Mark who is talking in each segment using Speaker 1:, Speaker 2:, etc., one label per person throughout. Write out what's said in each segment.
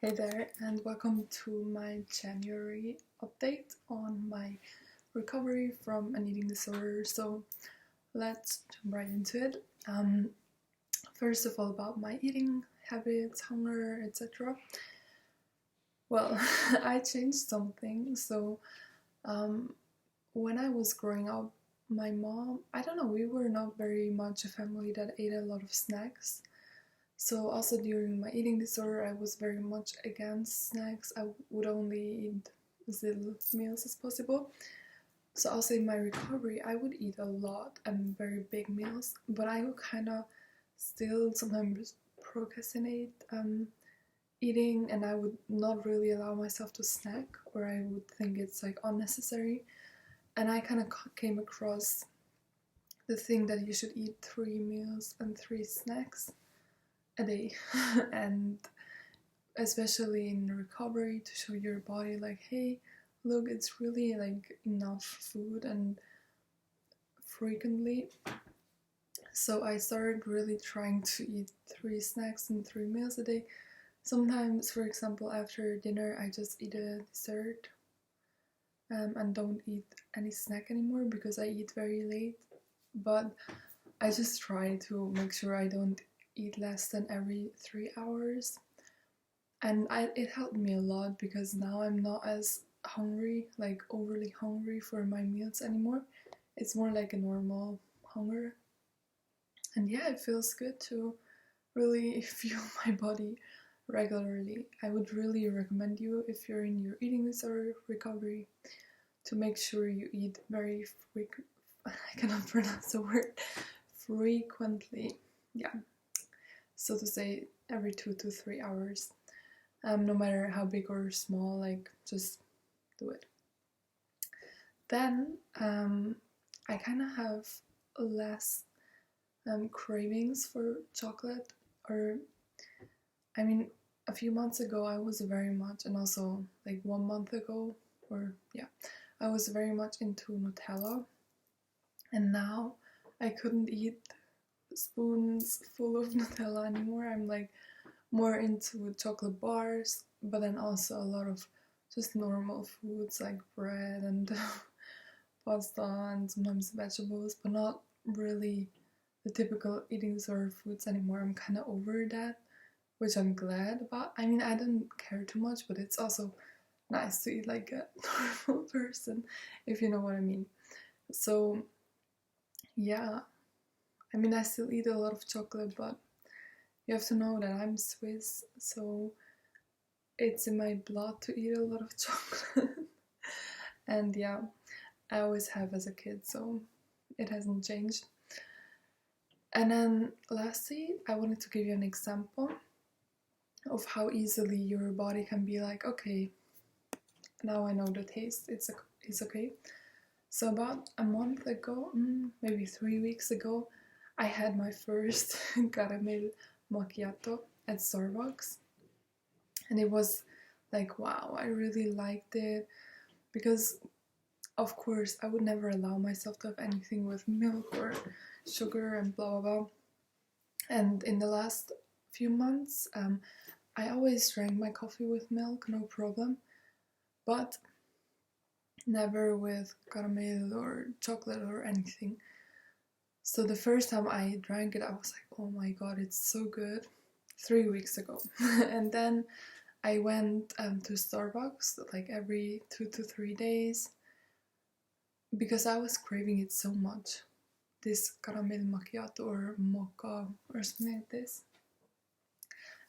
Speaker 1: Hey there, and welcome to my January update on my recovery from an eating disorder. So let's jump right into it. First of all, about my eating habits, hunger, etc. Well, I changed something. So when I was growing up, my mom, I don't know, we were not very much a family that ate a lot of snacks. So also during my eating disorder, I was very much against snacks. I would only eat as little meals as possible. So also in my recovery, I would eat a lot and very big meals, but I would kind of still sometimes procrastinate eating, and I would not really allow myself to snack, or I would think it's like unnecessary. And I kind of came across the thing that you should eat 3 meals and 3 snacks a day and especially in recovery, to show your body like, hey, look, it's really like enough food and frequently. So I started really trying to eat 3 snacks and 3 meals a day. Sometimes, for example, after dinner I just eat a dessert and don't eat any snack anymore because I eat very late, but I just try to make sure I don't eat less than every 3 hours. And it helped me a lot because now I'm not as hungry, like overly hungry for my meals anymore. It's more like a normal hunger. And yeah, it feels good to really fuel my body regularly. I would really recommend you, if you're in your eating disorder recovery, to make sure you eat very I cannot pronounce the word, frequently. Yeah. So to say, every 2 to 3 hours. No matter how big or small, like just do it. Then I kind of have less cravings for chocolate, or I mean, a few months ago I was very much, and also like 1 month ago, or yeah, I was very much into Nutella, and now I couldn't eat spoons full of Nutella anymore. I'm like more into chocolate bars, but then also a lot of just normal foods like bread and pasta and sometimes vegetables, but not really the typical eating disorder foods anymore. I'm kind of over that, which I'm glad about. I mean, I didn't care too much, but it's also nice to eat like a normal person, if you know what I mean. So yeah, I mean, I still eat a lot of chocolate, but you have to know that I'm Swiss, so it's in my blood to eat a lot of chocolate. And yeah, I always have as a kid, so it hasn't changed. And then lastly, I wanted to give you an example of how easily your body can be like, okay, now I know the taste, it's okay. So about a month ago, maybe 3 weeks ago, I had my first caramel macchiato at Starbucks. And it was like, wow, I really liked it, because of course I would never allow myself to have anything with milk or sugar and blah blah blah. And in the last few months, I always drank my coffee with milk, no problem, but never with caramel or chocolate or anything. So the first time I drank it, I was like, oh my god, it's so good. 3 weeks ago. And then I went to Starbucks like every 2 to 3 days because I was craving it so much. This caramel macchiato or mocha or something like this.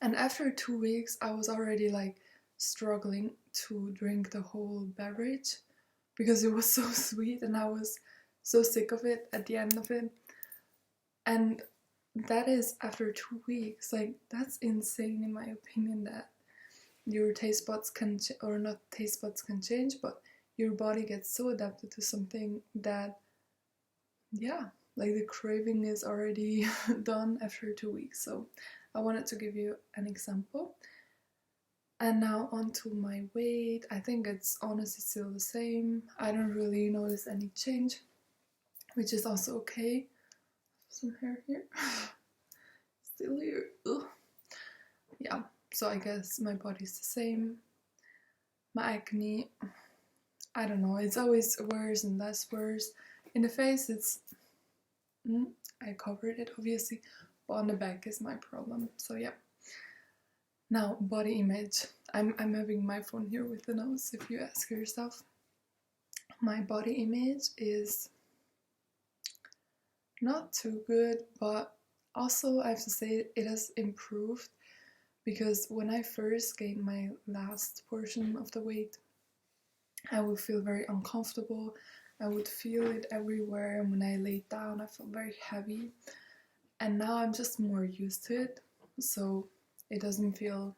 Speaker 1: And after 2 weeks, I was already like struggling to drink the whole beverage because it was so sweet and I was so sick of it at the end of it. And that is after 2 weeks. Like, that's insane in my opinion, that your taste buds can or not taste buds can change, but your body gets so adapted to something that, yeah, like the craving is already done after 2 weeks. So I wanted to give you an example. And now onto my weight. I think it's honestly still the same. I don't really notice any change, which is also okay. Some hair here. Still here. Ugh. Yeah. so I guess my body's the same. My acne, I don't know, it's always worse and less worse. In the face, it's, I covered it obviously, but on the back is my problem, so yeah. Now, body image. I'm having my phone here with the notes, if you ask yourself. My body image is not too good, but also I have to say it has improved, because when I first gained my last portion of the weight, I would feel very uncomfortable. I would feel it everywhere, and when I laid down I felt very heavy, and now I'm just more used to it, so it doesn't feel,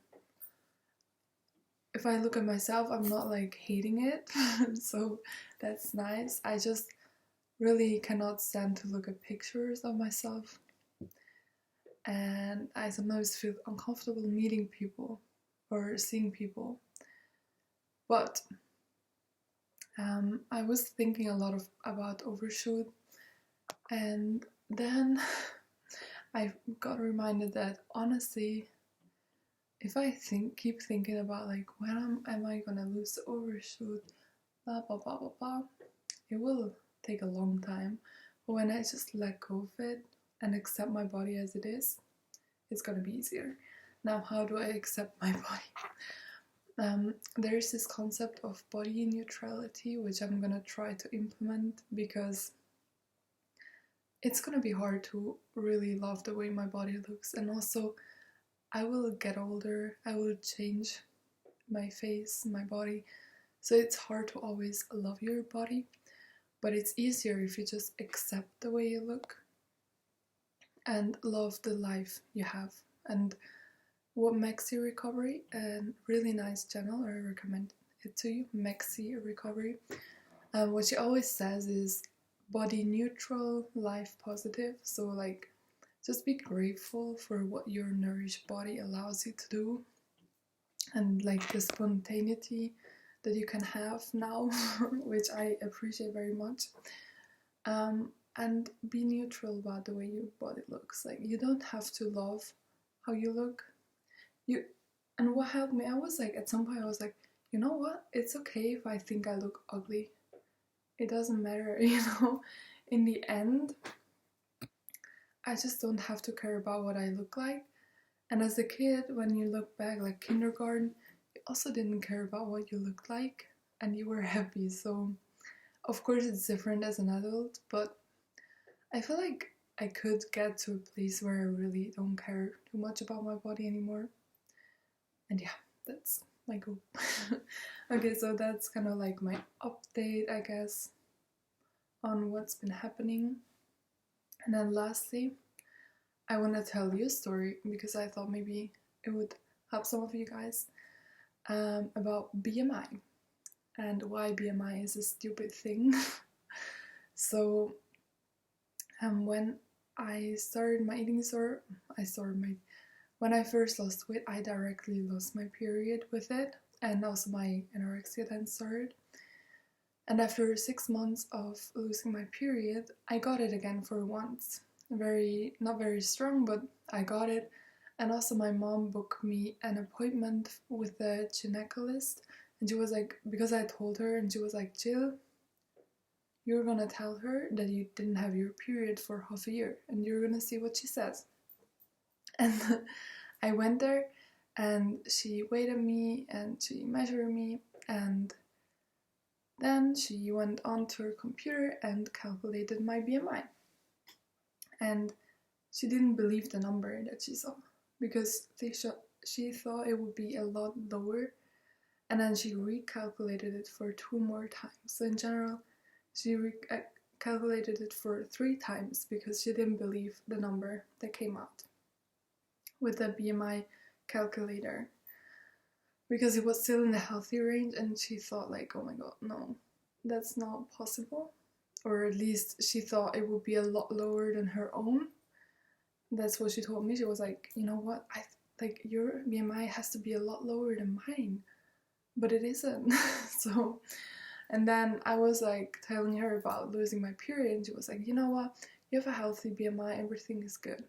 Speaker 1: if I look at myself, I'm not like hating it, so that's nice. I just really cannot stand to look at pictures of myself, and I sometimes feel uncomfortable meeting people or seeing people. But I was thinking a lot about overshoot, and then I got reminded that honestly, if I keep thinking about like, when am I gonna lose the overshoot, blah blah blah blah blah, it will take a long time. But when I just let go of it and accept my body as it is, it's gonna be easier. Now, how do I accept my body? There's this concept of body neutrality, which I'm gonna try to implement, because it's gonna be hard to really love the way my body looks, and also I will get older, I will change my face, my body, so it's hard to always love your body, but it's easier if you just accept the way you look and love the life you have. And what Megsy Recovery, a really nice channel, I recommend it to you, Megsy Recovery. What she always says is body neutral, life positive. So like, just be grateful for what your nourished body allows you to do, and like the spontaneity that you can have now, which I appreciate very much. And be neutral about the way your body looks. Like, you don't have to love how you look. And what helped me, I was like, at some point I was like, you know what, it's okay if I think I look ugly. It doesn't matter, in the end, I just don't have to care about what I look like. And as a kid, when you look back, like kindergarten, you also didn't care about what you looked like, and you were happy. So of course it's different as an adult, but I feel like I could get to a place where I really don't care too much about my body anymore. And yeah, that's my goal. Okay, so that's kind of like my update, I guess, on what's been happening. And then lastly, I want to tell you a story, because I thought maybe it would help some of you guys, about BMI and why BMI is a stupid thing. So when I started my eating disorder, when I first lost weight, I directly lost my period with it, and also my anorexia then started. And after 6 months of losing my period, I got it again for once. Not very strong, but I got it. And also my mom booked me an appointment with a gynecologist, and she was like, because I told her, and she was like, Jill, you're gonna tell her that you didn't have your period for half a year, and you're gonna see what she says. And I went there, and she weighed me, and she measured me, and then she went onto her computer and calculated my BMI. And she didn't believe the number that she saw, because she thought it would be a lot lower, and then she recalculated it for 2 more times. So in general, she calculated it for 3 times, because she didn't believe the number that came out with the BMI calculator, because it was still in the healthy range, and she thought like, oh my god, no, that's not possible. Or at least she thought it would be a lot lower than her own. That's what she told me. She was like, you know what, like your BMI has to be a lot lower than mine, but it isn't. So, and then I was like telling her about losing my period, and she was like, you know what, you have a healthy BMI, everything is good.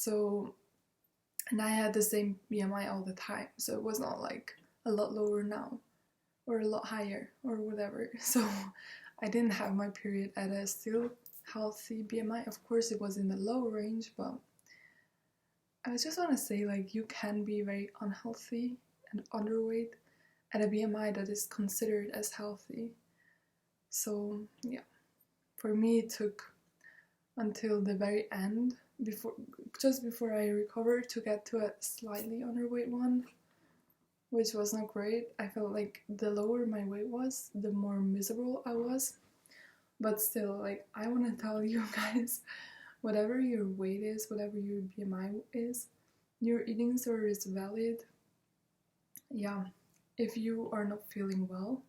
Speaker 1: So, and I had the same BMI all the time, so it was not like a lot lower now or a lot higher or whatever. So I didn't have my period at a still healthy BMI. Of course it was in the low range, but I just want to say, like, you can be very unhealthy and underweight at a BMI that is considered as healthy. So yeah, for me it took until the very end, just before I recovered, to get to a slightly underweight one, which was not great. I felt like the lower my weight was, the more miserable I was. But still, like, I want to tell you guys, whatever your weight is, whatever your BMI is, your eating disorder is valid. Yeah, if you are not feeling well,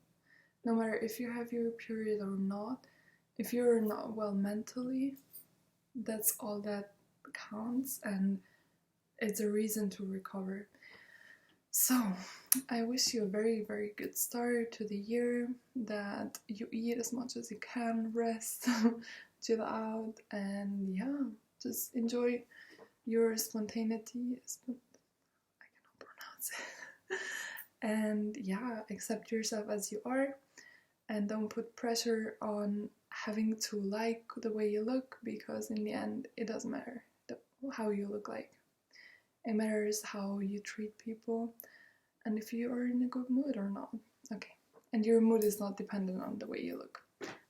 Speaker 1: no matter if you have your period or not, if you're not well mentally, that's all that counts, and it's a reason to recover. So, I wish you a very, very good start to the year, that you eat as much as you can, rest, chill out, and yeah, just enjoy your spontaneity. I cannot pronounce it. And yeah, accept yourself as you are, and don't put pressure on having to like the way you look, because in the end, it doesn't matter how you look like. It matters how you treat people and if you are in a good mood or not. Okay. And your mood is not dependent on the way you look,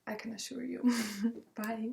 Speaker 1: I can assure you. Bye.